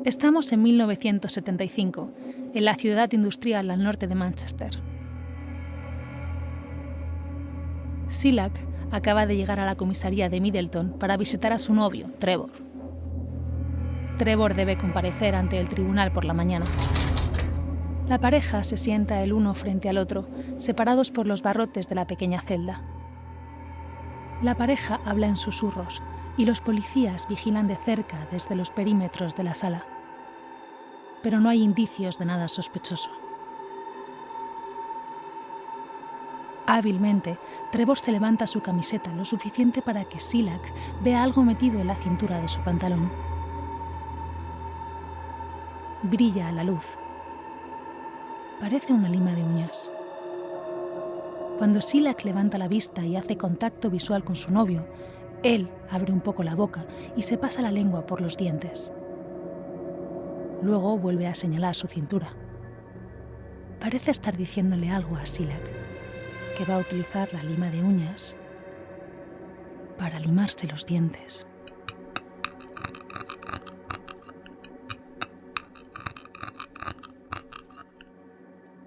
Estamos en 1975, en la ciudad industrial al norte de Manchester. Silak acaba de llegar a la comisaría de Middleton para visitar a su novio, Trevor. Trevor debe comparecer ante el tribunal por la mañana. La pareja se sienta el uno frente al otro, separados por los barrotes de la pequeña celda. La pareja habla en susurros y los policías vigilan de cerca desde los perímetros de la sala. Pero no hay indicios de nada sospechoso. Hábilmente, Trevor se levanta su camiseta lo suficiente para que Silak vea algo metido en la cintura de su pantalón. Brilla a la luz. Parece una lima de uñas. Cuando Silak levanta la vista y hace contacto visual con su novio, él abre un poco la boca y se pasa la lengua por los dientes. Luego vuelve a señalar su cintura. Parece estar diciéndole algo a Silak, que va a utilizar la lima de uñas para limarse los dientes.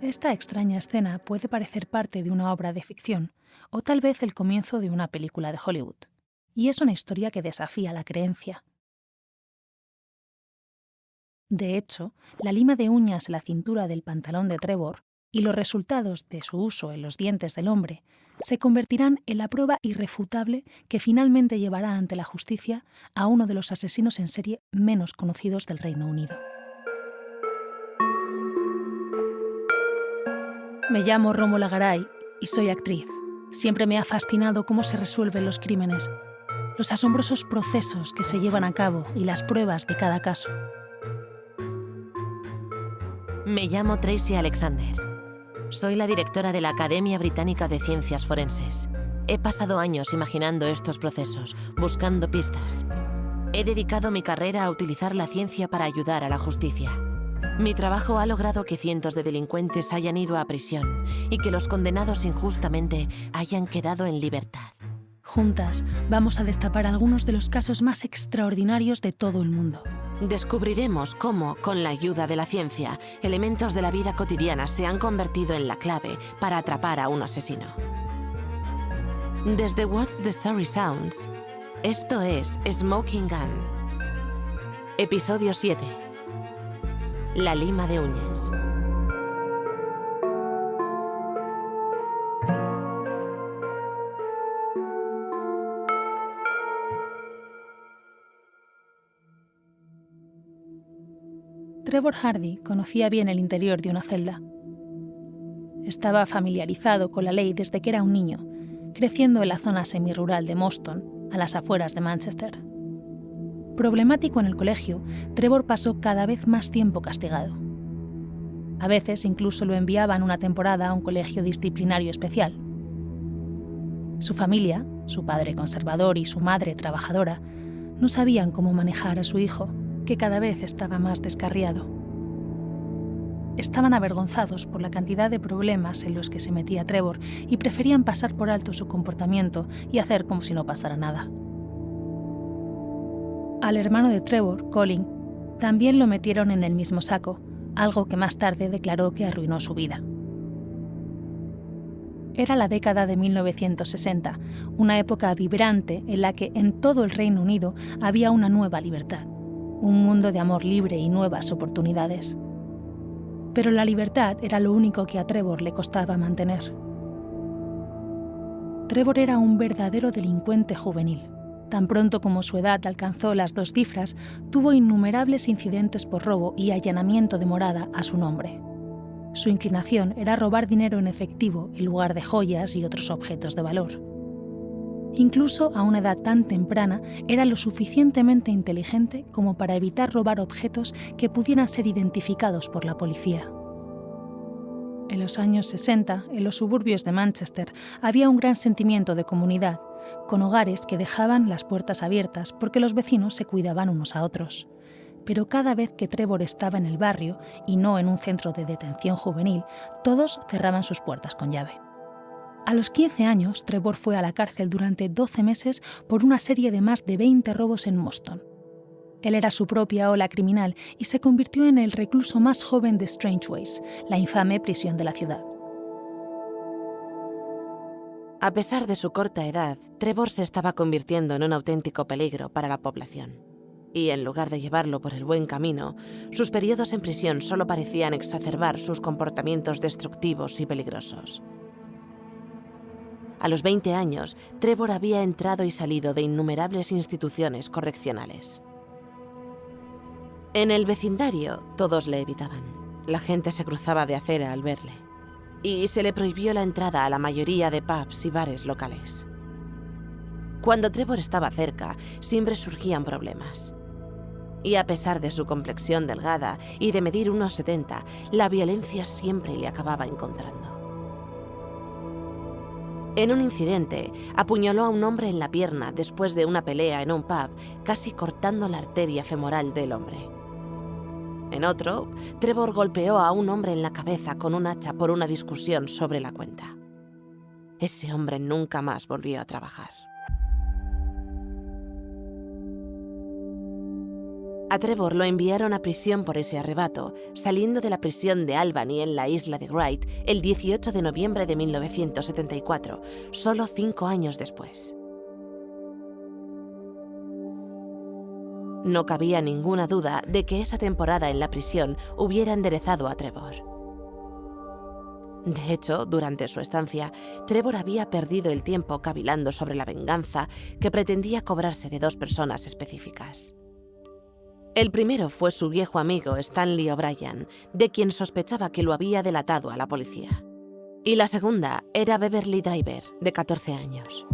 Esta extraña escena puede parecer parte de una obra de ficción o tal vez el comienzo de una película de Hollywood, y es una historia que desafía la creencia. De hecho, la lima de uñas en la cintura del pantalón de Trevor y los resultados de su uso en los dientes del hombre se convertirán en la prueba irrefutable que finalmente llevará ante la justicia a uno de los asesinos en serie menos conocidos del Reino Unido. Me llamo Rómola Garay y soy actriz. Siempre me ha fascinado cómo se resuelven los crímenes, los asombrosos procesos que se llevan a cabo y las pruebas de cada caso. Me llamo Tracy Alexander. Soy la directora de la Academia Británica de Ciencias Forenses. He pasado años imaginando estos procesos, buscando pistas. He dedicado mi carrera a utilizar la ciencia para ayudar a la justicia. Mi trabajo ha logrado que cientos de delincuentes hayan ido a prisión y que los condenados injustamente hayan quedado en libertad. Juntas vamos a destapar algunos de los casos más extraordinarios de todo el mundo. Descubriremos cómo, con la ayuda de la ciencia, elementos de la vida cotidiana se han convertido en la clave para atrapar a un asesino. Desde What's the Story Sounds, esto es Smoking Gun. Episodio 7. La lima de uñas. Trevor Hardy conocía bien el interior de una celda. Estaba familiarizado con la ley desde que era un niño, creciendo en la zona semirural de Moston, a las afueras de Manchester. Problemático en el colegio, Trevor pasó cada vez más tiempo castigado. A veces incluso lo enviaban una temporada a un colegio disciplinario especial. Su familia, su padre conservador y su madre trabajadora, no sabían cómo manejar a su hijo, que cada vez estaba más descarriado. Estaban avergonzados por la cantidad de problemas en los que se metía Trevor y preferían pasar por alto su comportamiento y hacer como si no pasara nada. Al hermano de Trevor, Colin, también lo metieron en el mismo saco, algo que más tarde declaró que arruinó su vida. Era la década de 1960, una época vibrante en la que en todo el Reino Unido había una nueva libertad, un mundo de amor libre y nuevas oportunidades. Pero la libertad era lo único que a Trevor le costaba mantener. Trevor era un verdadero delincuente juvenil. Tan pronto como su edad alcanzó las 2 cifras, tuvo innumerables incidentes por robo y allanamiento de morada a su nombre. Su inclinación era robar dinero en efectivo en lugar de joyas y otros objetos de valor. Incluso a una edad tan temprana era lo suficientemente inteligente como para evitar robar objetos que pudieran ser identificados por la policía. En los años 60, en los suburbios de Manchester, había un gran sentimiento de comunidad, con hogares que dejaban las puertas abiertas porque los vecinos se cuidaban unos a otros. Pero cada vez que Trevor estaba en el barrio, y no en un centro de detención juvenil, todos cerraban sus puertas con llave. A los 15 años, Trevor fue a la cárcel durante 12 meses por una serie de más de 20 robos en Moston. Él era su propia ola criminal y se convirtió en el recluso más joven de Strangeways, la infame prisión de la ciudad. A pesar de su corta edad, Trevor se estaba convirtiendo en un auténtico peligro para la población. Y en lugar de llevarlo por el buen camino, sus periodos en prisión solo parecían exacerbar sus comportamientos destructivos y peligrosos. A los 20 años, Trevor había entrado y salido de innumerables instituciones correccionales. En el vecindario, todos le evitaban. La gente se cruzaba de acera al verle. Y se le prohibió la entrada a la mayoría de pubs y bares locales. Cuando Trevor estaba cerca, siempre surgían problemas. Y a pesar de su complexión delgada y de medir 1,70, la violencia siempre le acababa encontrando. En un incidente, apuñaló a un hombre en la pierna después de una pelea en un pub, casi cortando la arteria femoral del hombre. En otro, Trevor golpeó a un hombre en la cabeza con un hacha por una discusión sobre la cuenta. Ese hombre nunca más volvió a trabajar. A Trevor lo enviaron a prisión por ese arrebato, saliendo de la prisión de Albany en la isla de Wright el 18 de noviembre de 1974, solo 5 años después. No cabía ninguna duda de que esa temporada en la prisión hubiera enderezado a Trevor. De hecho, durante su estancia, Trevor había perdido el tiempo cavilando sobre la venganza que pretendía cobrarse de 2 personas específicas. El primero fue su viejo amigo Stanley O'Brien, de quien sospechaba que lo había delatado a la policía. Y la segunda era Beverly Driver, de 14 años.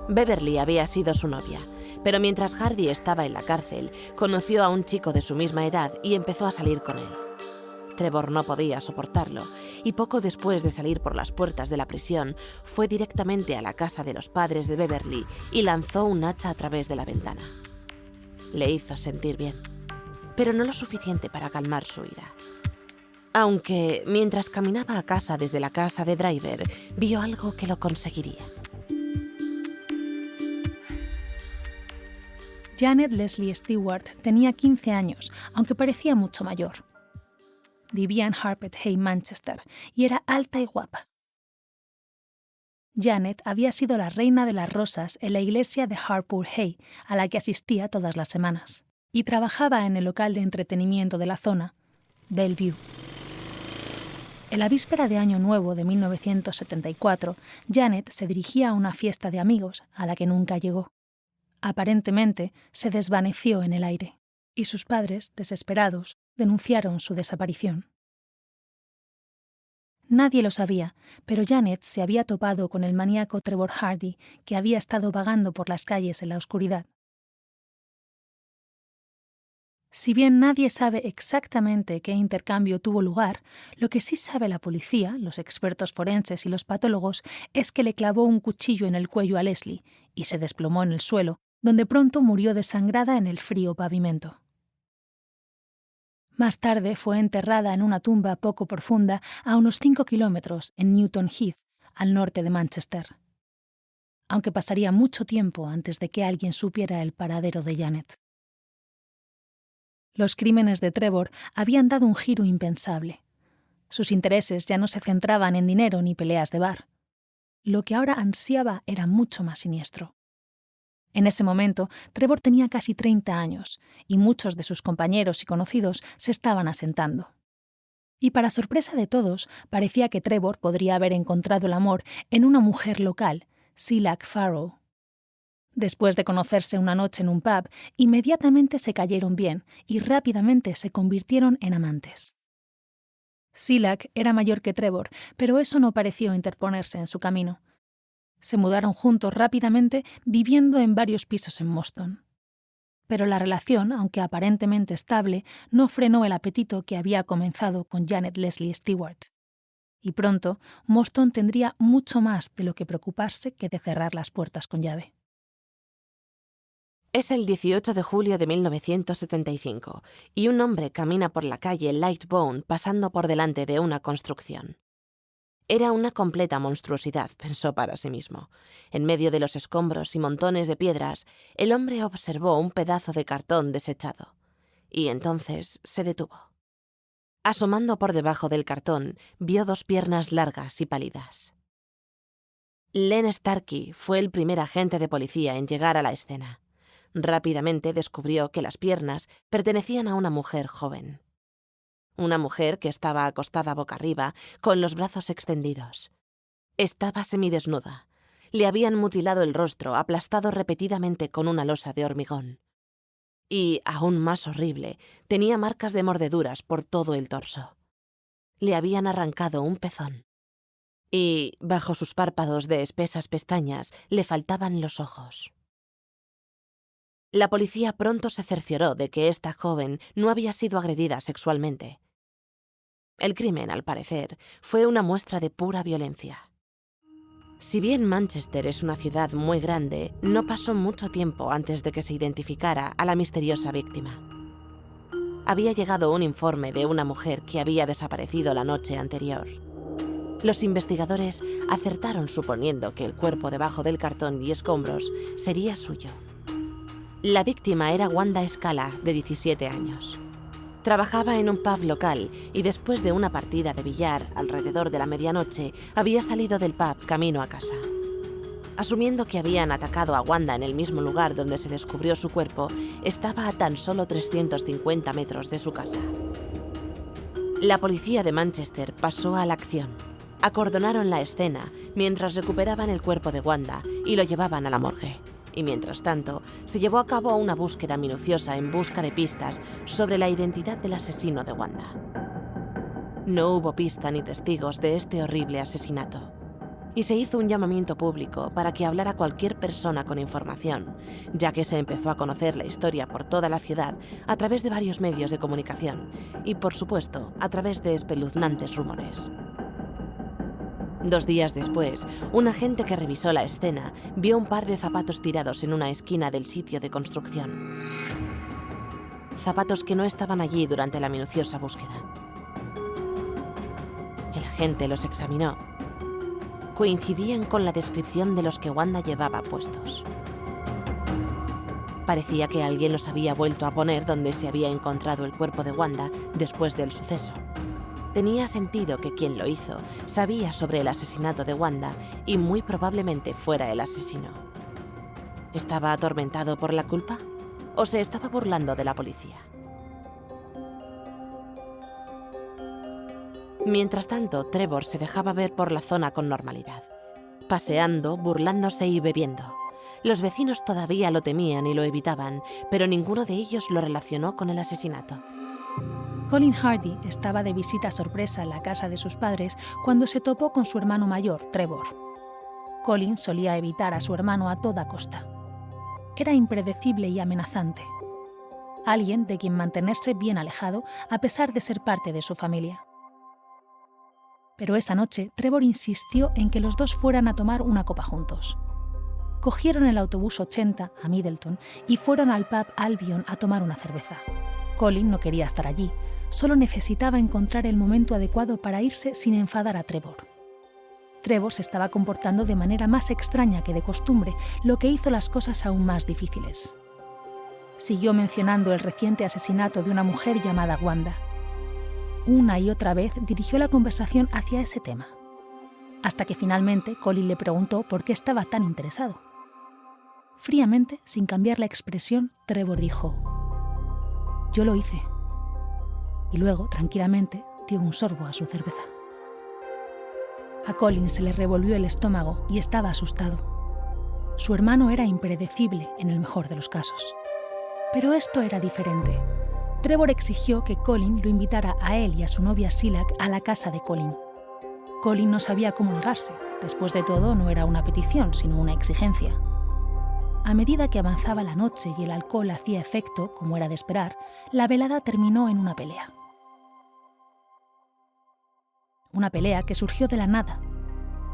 Beverly había sido su novia, pero mientras Hardy estaba en la cárcel, conoció a un chico de su misma edad y empezó a salir con él. Trevor no podía soportarlo, y poco después de salir por las puertas de la prisión, fue directamente a la casa de los padres de Beverly y lanzó un hacha a través de la ventana. Le hizo sentir bien, pero no lo suficiente para calmar su ira. Aunque, mientras caminaba a casa desde la casa de Driver, vio algo que lo conseguiría. Janet Leslie Stewart tenía 15 años, aunque parecía mucho mayor. Vivía en Harpeth Hay, Manchester, y era alta y guapa. Janet había sido la reina de las rosas en la iglesia de Harpur Hay, a la que asistía todas las semanas, y trabajaba en el local de entretenimiento de la zona, Bellevue. En la víspera de Año Nuevo de 1974, Janet se dirigía a una fiesta de amigos a la que nunca llegó. Aparentemente, se desvaneció en el aire, y sus padres, desesperados, denunciaron su desaparición. Nadie lo sabía, pero Janet se había topado con el maníaco Trevor Hardy, que había estado vagando por las calles en la oscuridad. Si bien nadie sabe exactamente qué intercambio tuvo lugar, lo que sí sabe la policía, los expertos forenses y los patólogos es que le clavó un cuchillo en el cuello a Leslie y se desplomó en el suelo, donde pronto murió desangrada en el frío pavimento. Más tarde fue enterrada en una tumba poco profunda a unos 5 kilómetros en Newton Heath, al norte de Manchester. Aunque pasaría mucho tiempo antes de que alguien supiera el paradero de Janet. Los crímenes de Trevor habían dado un giro impensable. Sus intereses ya no se centraban en dinero ni peleas de bar. Lo que ahora ansiaba era mucho más siniestro. En ese momento, Trevor tenía casi 30 años y muchos de sus compañeros y conocidos se estaban asentando. Y para sorpresa de todos, parecía que Trevor podría haber encontrado el amor en una mujer local, Silac Farrow. Después de conocerse una noche en un pub, inmediatamente se cayeron bien y rápidamente se convirtieron en amantes. Silac era mayor que Trevor, pero eso no pareció interponerse en su camino. Se mudaron juntos rápidamente, viviendo en varios pisos en Boston. Pero la relación, aunque aparentemente estable, no frenó el apetito que había comenzado con Janet Leslie Stewart. Y pronto, Boston tendría mucho más de lo que preocuparse que de cerrar las puertas con llave. Es el 18 de julio de 1975 y un hombre camina por la calle Lightbone pasando por delante de una construcción. Era una completa monstruosidad, pensó para sí mismo. En medio de los escombros y montones de piedras, el hombre observó un pedazo de cartón desechado. Y entonces se detuvo. Asomando por debajo del cartón, vio 2 piernas largas y pálidas. Len Starkey fue el primer agente de policía en llegar a la escena. Rápidamente descubrió que las piernas pertenecían a una mujer joven. Una mujer que estaba acostada boca arriba, con los brazos extendidos. Estaba semidesnuda. Le habían mutilado el rostro, aplastado repetidamente con una losa de hormigón. Y, aún más horrible, tenía marcas de mordeduras por todo el torso. Le habían arrancado un pezón. Y, bajo sus párpados de espesas pestañas, le faltaban los ojos. La policía pronto se cercioró de que esta joven no había sido agredida sexualmente. El crimen, al parecer, fue una muestra de pura violencia. Si bien Manchester es una ciudad muy grande, no pasó mucho tiempo antes de que se identificara a la misteriosa víctima. Había llegado un informe de una mujer que había desaparecido la noche anterior. Los investigadores acertaron suponiendo que el cuerpo debajo del cartón y escombros sería suyo. La víctima era Wanda Scala, de 17 años. Trabajaba en un pub local y después de una partida de billar alrededor de la medianoche había salido del pub camino a casa. Asumiendo que habían atacado a Wanda en el mismo lugar donde se descubrió su cuerpo, estaba a tan solo 350 metros de su casa. La policía de Manchester pasó a la acción. Acordonaron la escena mientras recuperaban el cuerpo de Wanda y lo llevaban a la morgue. Y mientras tanto, se llevó a cabo una búsqueda minuciosa en busca de pistas sobre la identidad del asesino de Wanda. No hubo pista ni testigos de este horrible asesinato. Y se hizo un llamamiento público para que hablara cualquier persona con información, ya que se empezó a conocer la historia por toda la ciudad a través de varios medios de comunicación y, por supuesto, a través de espeluznantes rumores. 2 días después, un agente que revisó la escena vio un par de zapatos tirados en una esquina del sitio de construcción. Zapatos que no estaban allí durante la minuciosa búsqueda. El agente los examinó. Coincidían con la descripción de los que Wanda llevaba puestos. Parecía que alguien los había vuelto a poner donde se había encontrado el cuerpo de Wanda después del suceso. Tenía sentido que quien lo hizo sabía sobre el asesinato de Wanda y muy probablemente fuera el asesino. ¿Estaba atormentado por la culpa? ¿O se estaba burlando de la policía? Mientras tanto, Trevor se dejaba ver por la zona con normalidad, paseando, burlándose y bebiendo. Los vecinos todavía lo temían y lo evitaban, pero ninguno de ellos lo relacionó con el asesinato. Colin Hardy estaba de visita sorpresa en la casa de sus padres cuando se topó con su hermano mayor, Trevor. Colin solía evitar a su hermano a toda costa. Era impredecible y amenazante. Alguien de quien mantenerse bien alejado a pesar de ser parte de su familia. Pero esa noche, Trevor insistió en que los dos fueran a tomar una copa juntos. Cogieron el autobús 80 a Middleton y fueron al pub Albion a tomar una cerveza. Colin no quería estar allí, solo necesitaba encontrar el momento adecuado para irse sin enfadar a Trevor. Trevor se estaba comportando de manera más extraña que de costumbre, lo que hizo las cosas aún más difíciles. Siguió mencionando el reciente asesinato de una mujer llamada Wanda. Una y otra vez dirigió la conversación hacia ese tema, hasta que finalmente Colin le preguntó por qué estaba tan interesado. Fríamente, sin cambiar la expresión, Trevor dijo: «Yo lo hice». Y luego, tranquilamente, dio un sorbo a su cerveza. A Colin se le revolvió el estómago y estaba asustado. Su hermano era impredecible en el mejor de los casos. Pero esto era diferente. Trevor exigió que Colin lo invitara a él y a su novia Silak a la casa de Colin. Colin no sabía cómo negarse. Después de todo, no era una petición, sino una exigencia. A medida que avanzaba la noche y el alcohol hacía efecto, como era de esperar, la velada terminó en una pelea. Una pelea que surgió de la nada,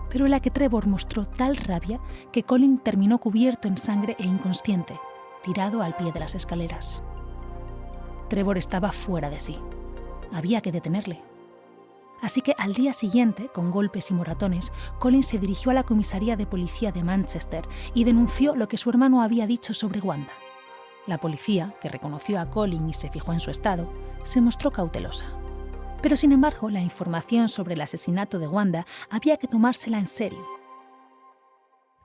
pero en la que Trevor mostró tal rabia que Colin terminó cubierto en sangre e inconsciente, tirado al pie de las escaleras. Trevor estaba fuera de sí. Había que detenerle. Así que al día siguiente, con golpes y moratones, Colin se dirigió a la comisaría de policía de Manchester y denunció lo que su hermano había dicho sobre Wanda. La policía, que reconoció a Colin y se fijó en su estado, se mostró cautelosa. Pero sin embargo, la información sobre el asesinato de Wanda había que tomársela en serio.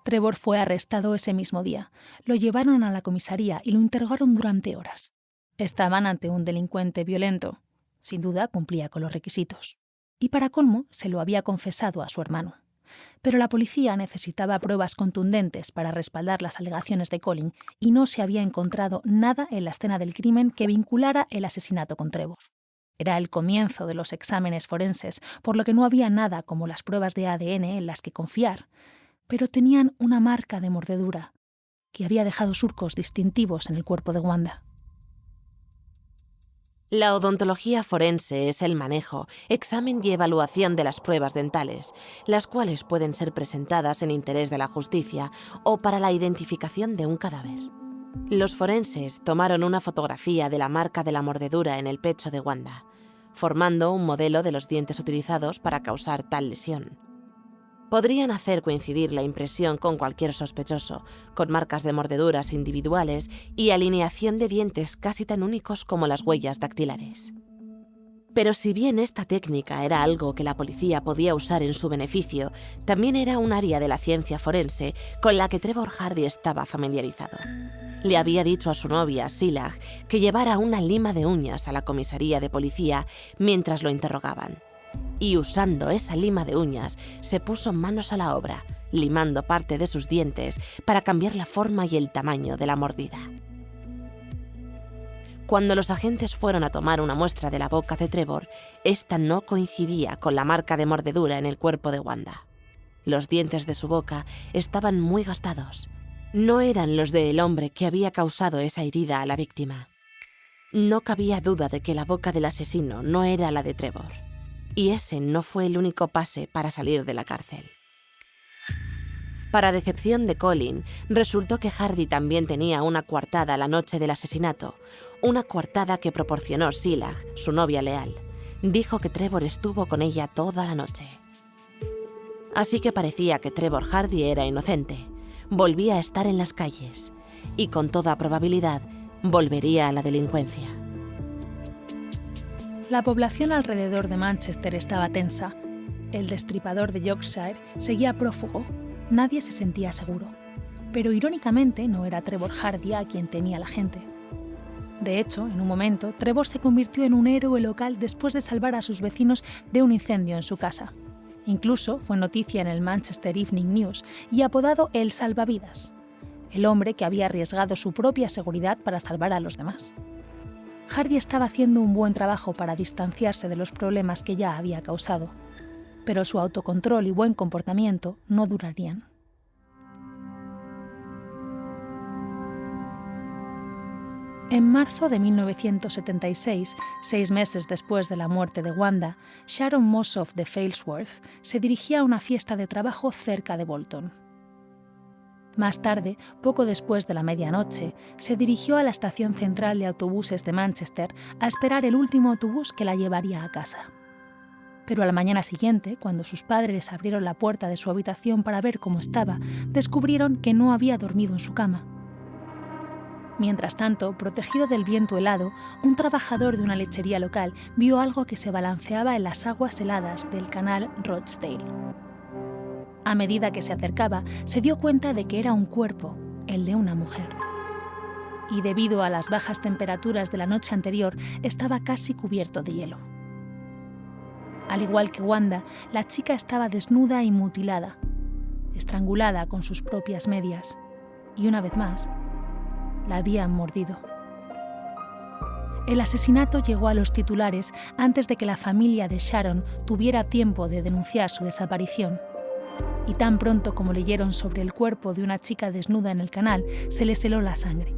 Trevor fue arrestado ese mismo día. Lo llevaron a la comisaría y lo interrogaron durante horas. Estaban ante un delincuente violento. Sin duda cumplía con los requisitos. Y para colmo, se lo había confesado a su hermano. Pero la policía necesitaba pruebas contundentes para respaldar las alegaciones de Colin y no se había encontrado nada en la escena del crimen que vinculara el asesinato con Trevor. Era el comienzo de los exámenes forenses, por lo que no había nada como las pruebas de ADN en las que confiar, pero tenían una marca de mordedura que había dejado surcos distintivos en el cuerpo de Wanda. La odontología forense es el manejo, examen y evaluación de las pruebas dentales, las cuales pueden ser presentadas en interés de la justicia o para la identificación de un cadáver. Los forenses tomaron una fotografía de la marca de la mordedura en el pecho de Wanda, formando un modelo de los dientes utilizados para causar tal lesión. Podrían hacer coincidir la impresión con cualquier sospechoso, con marcas de mordeduras individuales y alineación de dientes casi tan únicos como las huellas dactilares. Pero si bien esta técnica era algo que la policía podía usar en su beneficio, también era un área de la ciencia forense con la que Trevor Hardy estaba familiarizado. Le había dicho a su novia, Silag, que llevara una lima de uñas a la comisaría de policía mientras lo interrogaban. Y usando esa lima de uñas, se puso manos a la obra, limando parte de sus dientes para cambiar la forma y el tamaño de la mordida. Cuando los agentes fueron a tomar una muestra de la boca de Trevor, esta no coincidía con la marca de mordedura en el cuerpo de Wanda. Los dientes de su boca estaban muy gastados. No eran los del hombre que había causado esa herida a la víctima. No cabía duda de que la boca del asesino no era la de Trevor. Y ese no fue el único pase para salir de la cárcel. Para decepción de Colin, resultó que Hardy también tenía una coartada la noche del asesinato, una coartada que proporcionó Silag, su novia leal. Dijo que Trevor estuvo con ella toda la noche. Así que parecía que Trevor Hardy era inocente, volvía a estar en las calles y con toda probabilidad volvería a la delincuencia. La población alrededor de Manchester estaba tensa. El destripador de Yorkshire seguía prófugo. Nadie se sentía seguro. Pero irónicamente no era Trevor Hardy a quien temía la gente. De hecho, en un momento, Trevor se convirtió en un héroe local después de salvar a sus vecinos de un incendio en su casa. Incluso fue noticia en el Manchester Evening News y apodado el Salvavidas, el hombre que había arriesgado su propia seguridad para salvar a los demás. Hardy estaba haciendo un buen trabajo para distanciarse de los problemas que ya había causado, pero su autocontrol y buen comportamiento no durarían. En marzo de 1976, 6 meses después de la muerte de Wanda, Sharon Mossoff de Failsworth se dirigía a una fiesta de trabajo cerca de Bolton. Más tarde, poco después de la medianoche, se dirigió a la estación central de autobuses de Manchester a esperar el último autobús que la llevaría a casa. Pero a la mañana siguiente, cuando sus padres abrieron la puerta de su habitación para ver cómo estaba, descubrieron que no había dormido en su cama. Mientras tanto, protegido del viento helado, un trabajador de una lechería local vio algo que se balanceaba en las aguas heladas del canal Rochdale. A medida que se acercaba, se dio cuenta de que era un cuerpo, el de una mujer. Y debido a las bajas temperaturas de la noche anterior, estaba casi cubierto de hielo. Al igual que Wanda, la chica estaba desnuda y mutilada, estrangulada con sus propias medias, y una vez más, la habían mordido. El asesinato llegó a los titulares antes de que la familia de Sharon tuviera tiempo de denunciar su desaparición. Y tan pronto como leyeron sobre el cuerpo de una chica desnuda en el canal, se les heló la sangre.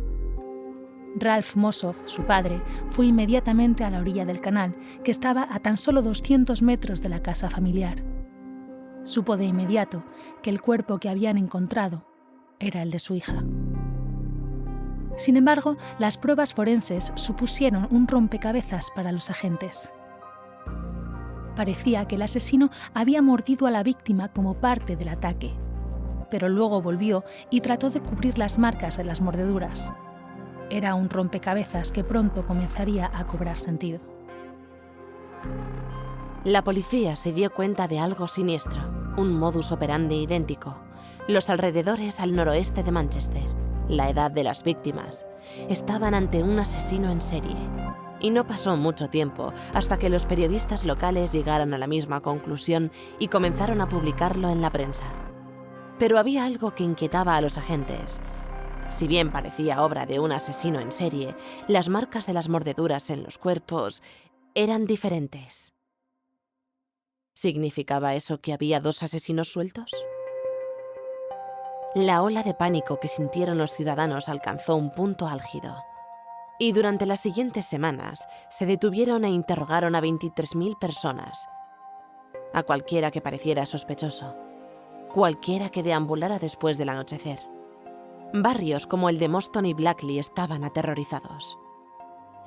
Ralph Mossoff, su padre, fue inmediatamente a la orilla del canal, que estaba a tan solo 200 metros de la casa familiar. Supo de inmediato que el cuerpo que habían encontrado era el de su hija. Sin embargo, las pruebas forenses supusieron un rompecabezas para los agentes. Parecía que el asesino había mordido a la víctima como parte del ataque, pero luego volvió y trató de cubrir las marcas de las mordeduras. Era un rompecabezas que pronto comenzaría a cobrar sentido. La policía se dio cuenta de algo siniestro, un modus operandi idéntico. Los alrededores al noroeste de Manchester, la edad de las víctimas, estaban ante un asesino en serie. Y no pasó mucho tiempo hasta que los periodistas locales llegaron a la misma conclusión y comenzaron a publicarlo en la prensa. Pero había algo que inquietaba a los agentes. Si bien parecía obra de un asesino en serie, las marcas de las mordeduras en los cuerpos eran diferentes. ¿Significaba eso que había dos asesinos sueltos? La ola de pánico que sintieron los ciudadanos alcanzó un punto álgido. Y durante las siguientes semanas se detuvieron e interrogaron a 23.000 personas. A cualquiera que pareciera sospechoso. Cualquiera que deambulara después del anochecer. Barrios como el de Moston y Blackley estaban aterrorizados.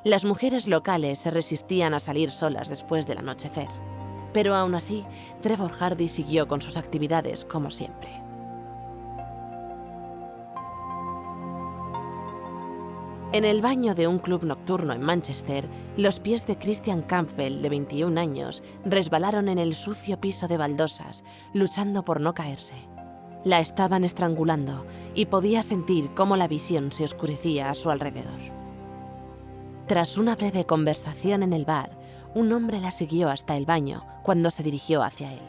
Las mujeres locales se resistían a salir solas después del anochecer. Pero aún así, Trevor Hardy siguió con sus actividades como siempre. En el baño de un club nocturno en Manchester, los pies de Christian Campbell, de 21 años, resbalaron en el sucio piso de baldosas, luchando por no caerse. La estaban estrangulando y podía sentir cómo la visión se oscurecía a su alrededor. Tras una breve conversación en el bar, un hombre la siguió hasta el baño cuando se dirigió hacia él.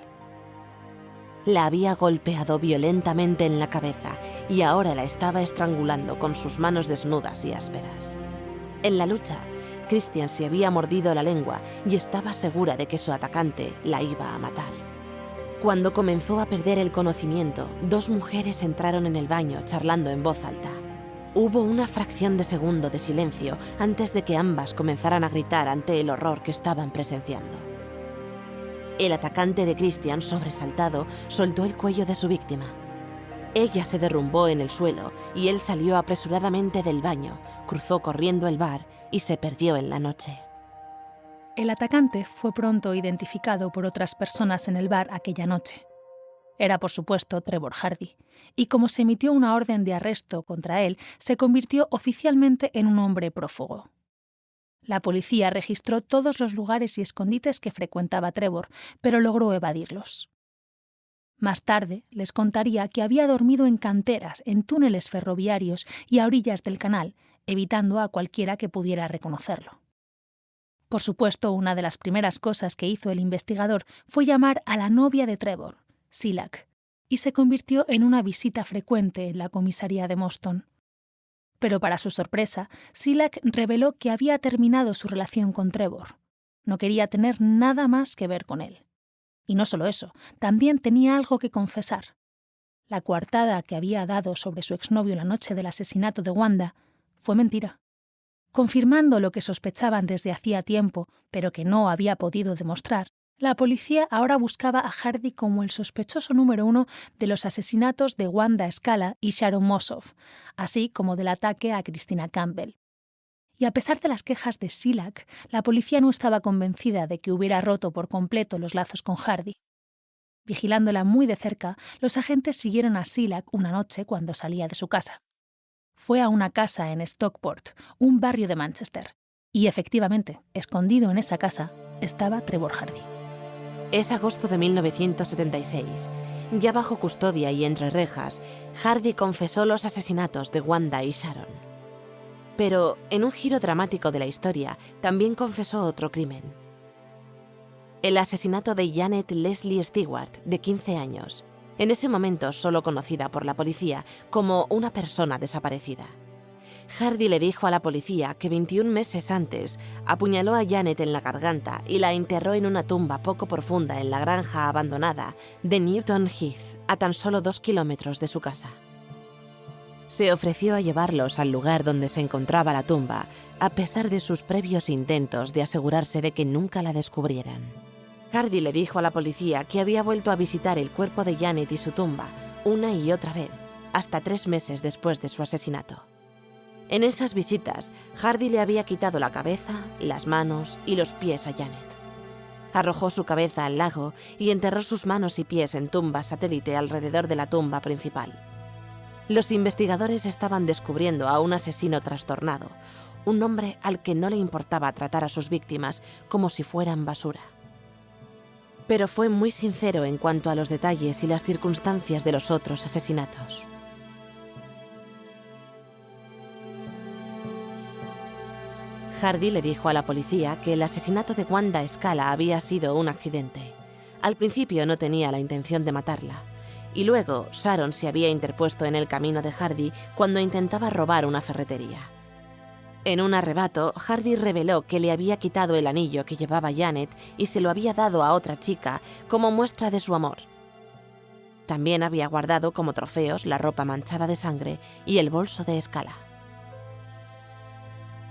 La había golpeado violentamente en la cabeza y ahora la estaba estrangulando con sus manos desnudas y ásperas. En la lucha, Christian se había mordido la lengua y estaba segura de que su atacante la iba a matar. Cuando comenzó a perder el conocimiento, dos mujeres entraron en el baño charlando en voz alta. Hubo una fracción de segundo de silencio antes de que ambas comenzaran a gritar ante el horror que estaban presenciando. El atacante de Christian, sobresaltado, soltó el cuello de su víctima. Ella se derrumbó en el suelo y él salió apresuradamente del baño, cruzó corriendo el bar y se perdió en la noche. El atacante fue pronto identificado por otras personas en el bar aquella noche. Era, por supuesto, Trevor Hardy, y como se emitió una orden de arresto contra él, se convirtió oficialmente en un hombre prófugo. La policía registró todos los lugares y escondites que frecuentaba Trevor, pero logró evadirlos. Más tarde les contaría que había dormido en canteras, en túneles ferroviarios y a orillas del canal, evitando a cualquiera que pudiera reconocerlo. Por supuesto, una de las primeras cosas que hizo el investigador fue llamar a la novia de Trevor, Silac, y se convirtió en una visita frecuente en la comisaría de Moston. Pero para su sorpresa, Silac reveló que había terminado su relación con Trevor. No quería tener nada más que ver con él. Y no solo eso, también tenía algo que confesar. La coartada que había dado sobre su exnovio la noche del asesinato de Wanda fue mentira. Confirmando lo que sospechaban desde hacía tiempo, pero que no había podido demostrar, la policía ahora buscaba a Hardy como el sospechoso número 1 de los asesinatos de Wanda Scala y Sharon Mossoff, así como del ataque a Christina Campbell. Y a pesar de las quejas de Silac, la policía no estaba convencida de que hubiera roto por completo los lazos con Hardy. Vigilándola muy de cerca, los agentes siguieron a Silac una noche cuando salía de su casa. Fue a una casa en Stockport, un barrio de Manchester, y efectivamente, escondido en esa casa, estaba Trevor Hardy. Es agosto de 1976. Ya bajo custodia y entre rejas, Hardy confesó los asesinatos de Wanda y Sharon. Pero, en un giro dramático de la historia, también confesó otro crimen. El asesinato de Janet Leslie Stewart, de 15 años, en ese momento solo conocida por la policía como una persona desaparecida. Hardy le dijo a la policía que 21 meses antes apuñaló a Janet en la garganta y la enterró en una tumba poco profunda en la granja abandonada de Newton Heath, a tan solo 2 kilómetros de su casa. Se ofreció a llevarlos al lugar donde se encontraba la tumba, a pesar de sus previos intentos de asegurarse de que nunca la descubrieran. Hardy le dijo a la policía que había vuelto a visitar el cuerpo de Janet y su tumba una y otra vez, hasta 3 meses después de su asesinato. En esas visitas, Hardy le había quitado la cabeza, las manos y los pies a Janet. Arrojó su cabeza al lago y enterró sus manos y pies en tumbas satélite alrededor de la tumba principal. Los investigadores estaban descubriendo a un asesino trastornado, un hombre al que no le importaba tratar a sus víctimas como si fueran basura. Pero fue muy sincero en cuanto a los detalles y las circunstancias de los otros asesinatos. Hardy le dijo a la policía que el asesinato de Wanda Scala había sido un accidente. Al principio no tenía la intención de matarla, y luego Sharon se había interpuesto en el camino de Hardy cuando intentaba robar una ferretería. En un arrebato, Hardy reveló que le había quitado el anillo que llevaba Janet y se lo había dado a otra chica como muestra de su amor. También había guardado como trofeos la ropa manchada de sangre y el bolso de Scala.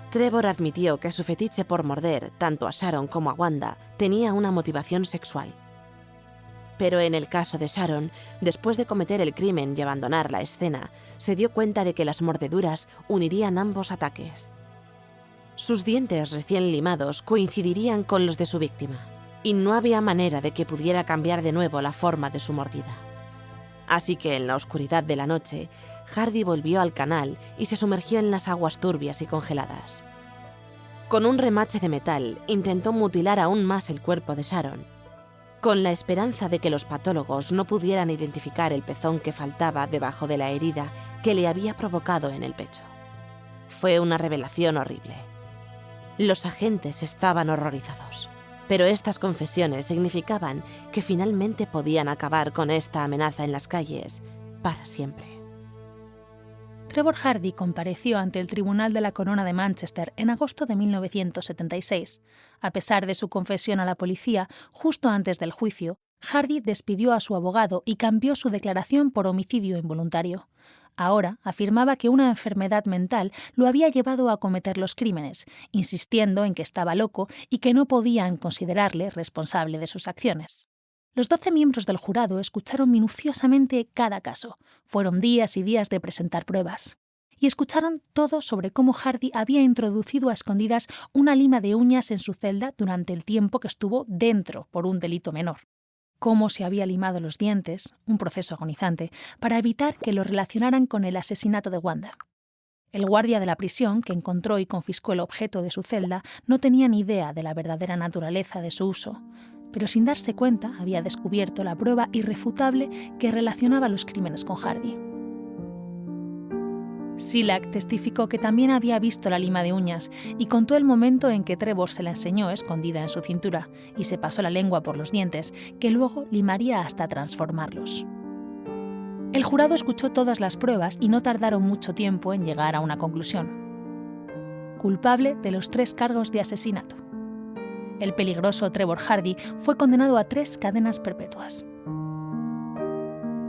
Trevor admitió que su fetiche por morder tanto a Sharon como a Wanda tenía una motivación sexual. Pero en el caso de Sharon, después de cometer el crimen y abandonar la escena, se dio cuenta de que las mordeduras unirían ambos ataques. Sus dientes recién limados coincidirían con los de su víctima, y no había manera de que pudiera cambiar de nuevo la forma de su mordida. Así que en la oscuridad de la noche, Hardy volvió al canal y se sumergió en las aguas turbias y congeladas. Con un remache de metal, intentó mutilar aún más el cuerpo de Sharon, con la esperanza de que los patólogos no pudieran identificar el pezón que faltaba debajo de la herida que le había provocado en el pecho. Fue una revelación horrible. Los agentes estaban horrorizados, pero estas confesiones significaban que finalmente podían acabar con esta amenaza en las calles para siempre. Trevor Hardy compareció ante el Tribunal de la Corona de Manchester en agosto de 1976. A pesar de su confesión a la policía, justo antes del juicio, Hardy despidió a su abogado y cambió su declaración por homicidio involuntario. Ahora afirmaba que una enfermedad mental lo había llevado a cometer los crímenes, insistiendo en que estaba loco y que no podían considerarle responsable de sus acciones. Los 12 miembros del jurado escucharon minuciosamente cada caso. Fueron días y días de presentar pruebas. Y escucharon todo sobre cómo Hardy había introducido a escondidas una lima de uñas en su celda durante el tiempo que estuvo dentro por un delito menor. Cómo se había limado los dientes, un proceso agonizante, para evitar que lo relacionaran con el asesinato de Wanda. El guardia de la prisión, que encontró y confiscó el objeto de su celda, no tenía ni idea de la verdadera naturaleza de su uso, pero sin darse cuenta había descubierto la prueba irrefutable que relacionaba los crímenes con Hardy. Silak testificó que también había visto la lima de uñas y contó el momento en que Trevor se la enseñó escondida en su cintura y se pasó la lengua por los dientes, que luego limaría hasta transformarlos. El jurado escuchó todas las pruebas y no tardaron mucho tiempo en llegar a una conclusión. Culpable de los 3 cargos de asesinato. El peligroso Trevor Hardy fue condenado a 3 cadenas perpetuas.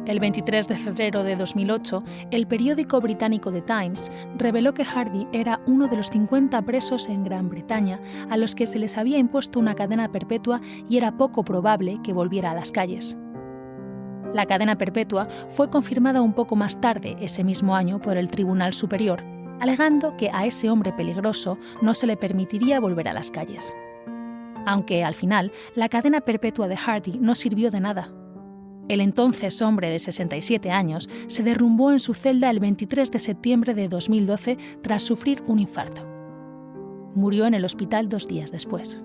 El 23 de febrero de 2008, el periódico británico The Times reveló que Hardy era uno de los 50 presos en Gran Bretaña a los que se les había impuesto una cadena perpetua y era poco probable que volviera a las calles. La cadena perpetua fue confirmada un poco más tarde ese mismo año por el Tribunal Superior, alegando que a ese hombre peligroso no se le permitiría volver a las calles. Aunque, al final, la cadena perpetua de Hardy no sirvió de nada. El entonces hombre de 67 años se derrumbó en su celda el 23 de septiembre de 2012 tras sufrir un infarto. Murió en el hospital 2 días después.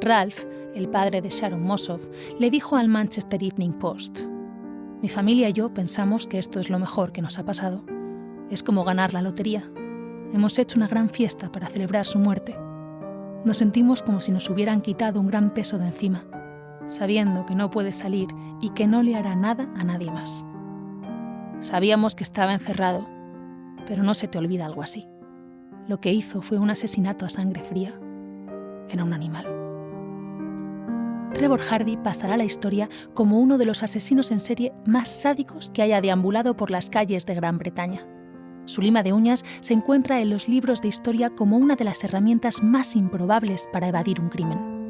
Ralph, el padre de Sharon Mossoff, le dijo al Manchester Evening Post: «Mi familia y yo pensamos que esto es lo mejor que nos ha pasado. Es como ganar la lotería. Hemos hecho una gran fiesta para celebrar su muerte. Nos sentimos como si nos hubieran quitado un gran peso de encima, sabiendo que no puede salir y que no le hará nada a nadie más. Sabíamos que estaba encerrado, pero no se te olvida algo así. Lo que hizo fue un asesinato a sangre fría. Era un animal». Trevor Hardy pasará a la historia como uno de los asesinos en serie más sádicos que haya deambulado por las calles de Gran Bretaña. Su lima de uñas se encuentra en los libros de historia como una de las herramientas más improbables para evadir un crimen.